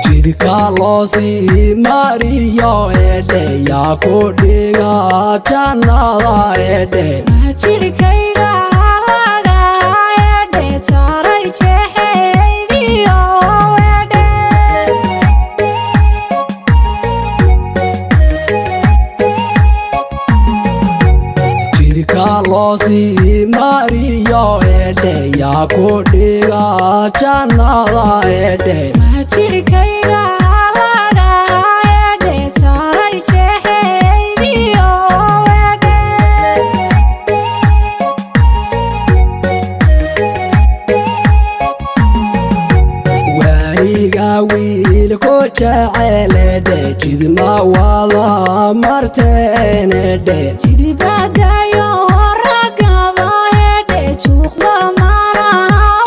jidka loo sii mariyo edhe yaa ku dhiga jannada edhe jirkayga laga edhe jaray jeexaygiyo edhe jidka loo sii mariyo edhe yaa ku dhiga jannada edhe jirkayga laga edhe jaray jeexaygiyo edhe waniga wiilku jecel edhe jidma wada marteen edhe jidibadayo ragaba edhe juuqda mara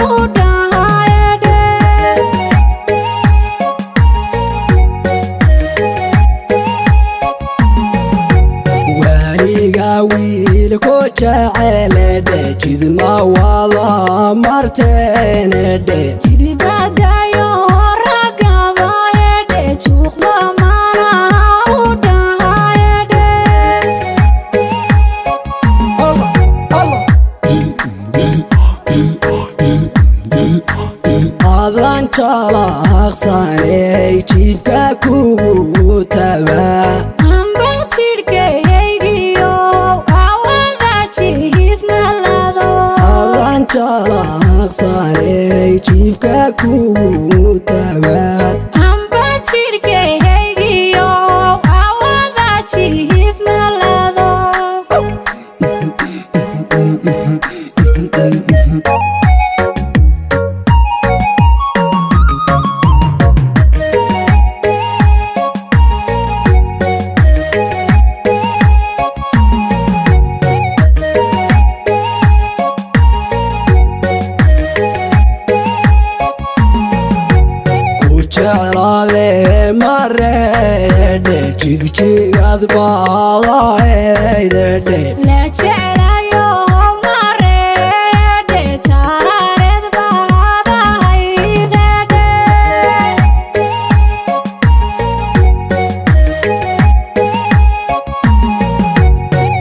u dhaha edhe waniga wiilku jecel edhe jidma wada marteen edhe jidibadayo ragaba edhe juuqda mara u dhaha edhe adan jalaqsaney jiifka kugu tabaa amba jirkaygiyo awada jiif malado adan jalaqsaney jiifka kugu tabaa amba jirkaygiyo awada jiif malado jeclaade mareedhe jigjigad baadaydedhe la jeclayo mareedhe jarareed baadahaydedhe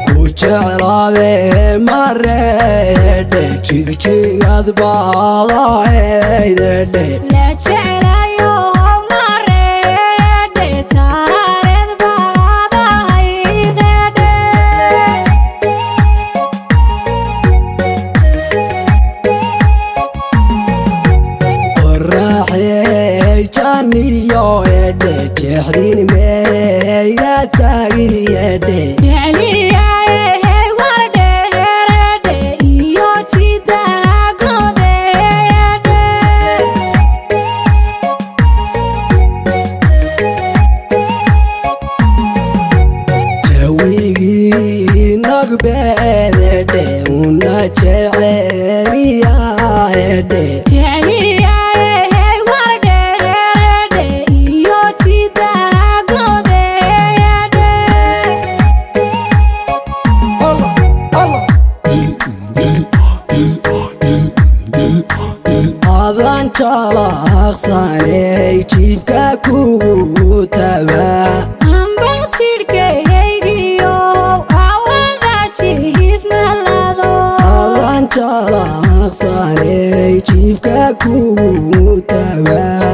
ku jeclaade mareedhe jigjigad baadaydedhe la jeclayo mareedhe jarareed baadahaydedhe qorraxey janiyo edhe jeexdin meeya taagin edhe jecliyahe wardheeredhe iyo jidagodeyedhe jawigii nagbeededhe una jeceliya edhe jecliyahe wardheeredhe iyo jidagodeyedhe adan jalaqsaney jiifka kugu tabaa amba jirkaygiyo awada jiif malado adan jalaqsaney jiifka kugu tabaa